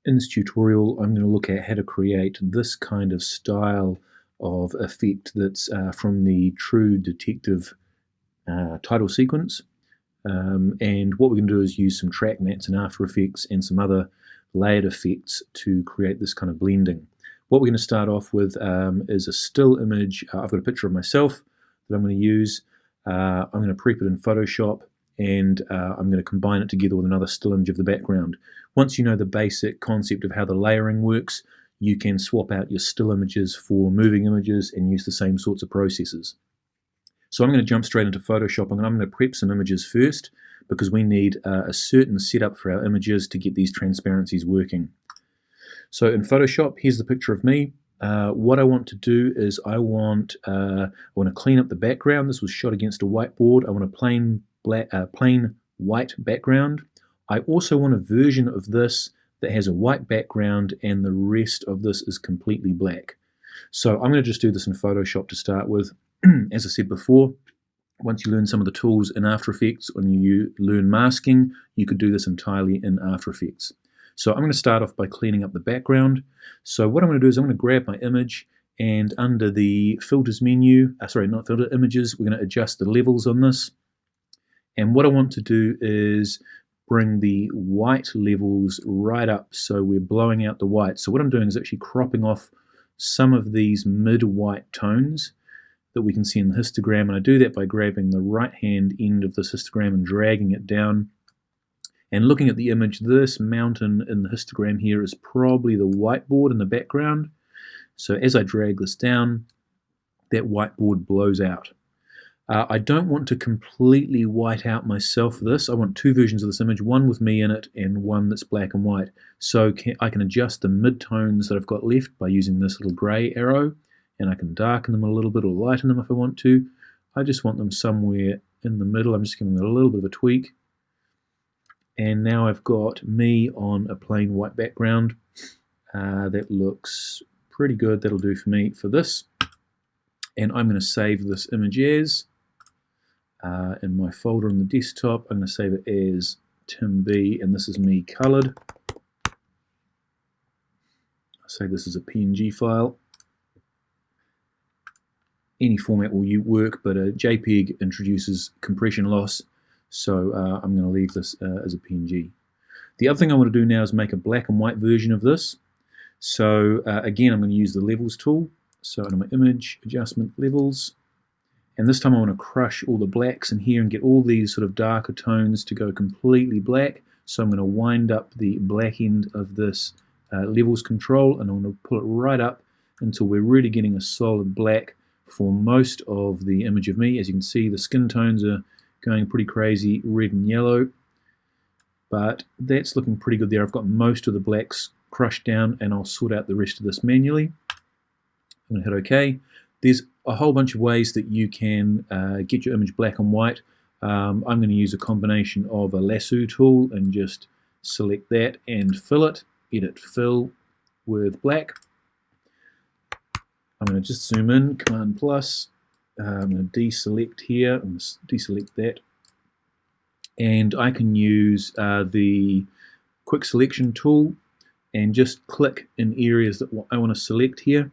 In this tutorial, I'm going to look at how to create this kind of style of effect that's from the True Detective title sequence. And what we're going to do is use some track mats in After Effects and some other layered effects to create this kind of blending. What we're going to start off with is a still image. I've got a picture of myself that I'm going to use. I'm going to prep it in Photoshop, and I'm going to combine it together with another still image of the background. Once you know the basic concept of how the layering works, you can swap out your still images for moving images and use the same sorts of processes. So I'm going to jump straight into Photoshop, and I'm going to prep some images first because we need a certain setup for our images to get these transparencies working. So in Photoshop, here's the picture of me. What I want to do is I want to clean up the background. This was shot against a whiteboard. I want a plain white background. I also want a version of this that has a white background and the rest of this is completely black. So I'm going to just do this in Photoshop to start with. As I said before, once you learn some of the tools in After Effects, when you learn masking, you could do this entirely in After Effects. So I'm going to start off by cleaning up the background. So what I'm going to do is I'm going to grab my image, and under the filters menu, not filter, images, we're going to adjust the levels on this. And what I want to do is bring the white levels right up so we're blowing out the white. So what I'm doing is actually cropping off some of these mid-white tones that we can see in the histogram, and I do that by grabbing the right hand end of this histogram and dragging it down. And looking at the image, this mountain in the histogram here is probably the whiteboard in the background. So as I drag this down, that whiteboard blows out. I don't want to completely white out myself for this. I want two versions of this image, one with me in it and one that's black and white. So I can adjust the mid-tones that I've got left by using this little grey arrow, and I can darken them a little bit or lighten them if I want to. I just want them somewhere in the middle. I'm just giving them a little bit of a tweak. And now I've got me on a plain white background. That looks pretty good. That'll do for me for this. And I'm going to save this image as, in my folder on the desktop, I'm going to save it as Tim B, and this is me colored. I'll say this is a PNG file. Any format will work, but a JPEG introduces compression loss, so I'm going to leave this as a PNG. The other thing I want to do now is make a black and white version of this. So again, I'm going to use the levels tool. So under my image, adjustment, levels, and this time I want to crush all the blacks in here and get all these sort of darker tones to go completely black. So I'm going to wind up the black end of this levels control, and I'm going to pull it right up until we're really getting a solid black for most of the image of me. As you can see, the skin tones are going pretty crazy, red and yellow, but that's looking pretty good there. I've got most of the blacks crushed down, and I'll sort out the rest of this manually. I'm going to hit OK. There's a whole bunch of ways that you can get your image black and white. I'm going to use a combination of a lasso tool and just select that and fill it, edit fill with black. I'm going to just zoom in, Command plus. I'm going to deselect here, I'm going to deselect that. And I can use the quick selection tool and just click in areas that I want to select here.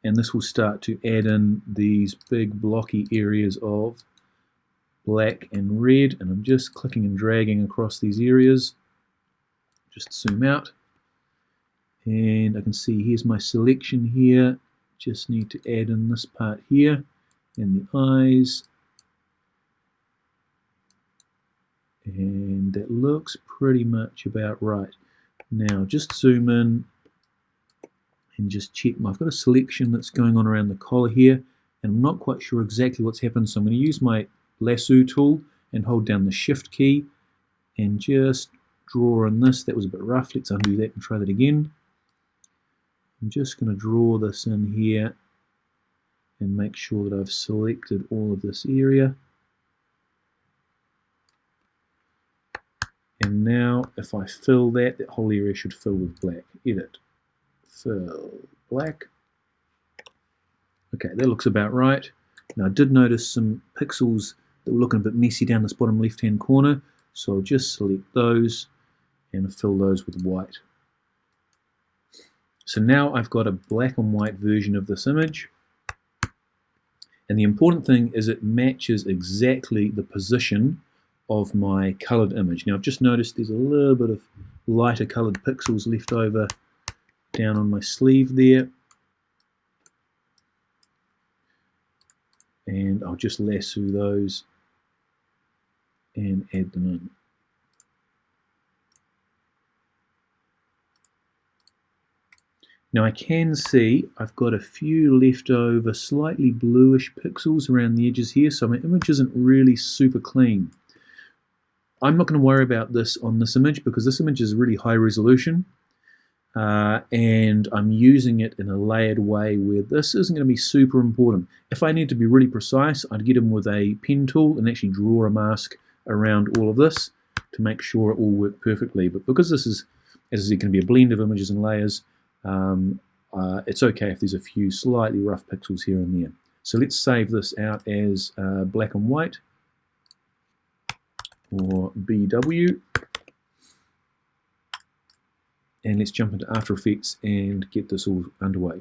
And this will start to add in these big blocky areas of black and red, and I'm just clicking and dragging across these areas. Just zoom out, and I can see here's my selection here. Just need to add in this part here, and the eyes, and that looks pretty much about right. Now just zoom in and just check. I've got a selection that's going on around the collar here, and I'm not quite sure exactly what's happened, so I'm going to use my lasso tool and hold down the shift key and just draw in this. That was a bit rough. Let's undo that and try that again. I'm just going to draw this in here and make sure that I've selected all of this area. And now if I fill that whole area should fill with black. Edit, fill black. Okay, that looks about right. Now I did notice some pixels that were looking a bit messy down this bottom left hand corner, so I'll just select those and fill those with white. So now I've got a black and white version of this image. And the important thing is it matches exactly the position of my colored image. Now I've just noticed there's a little bit of lighter colored pixels left over down on my sleeve there. And I'll just lasso those and add them in. Now I can see I've got a few leftover slightly bluish pixels around the edges here, so my image isn't really super clean. I'm not going to worry about this on this image because this image is really high resolution, and I'm using it in a layered way where this isn't going to be super important. If I need to be really precise, I'd get in with a pen tool and actually draw a mask around all of this to make sure it all works perfectly. But because this is, as I said, going to be a blend of images and layers, it's okay if there's a few slightly rough pixels here and there. So let's save this out as black and white, or BW, and let's jump into After Effects and get this all underway.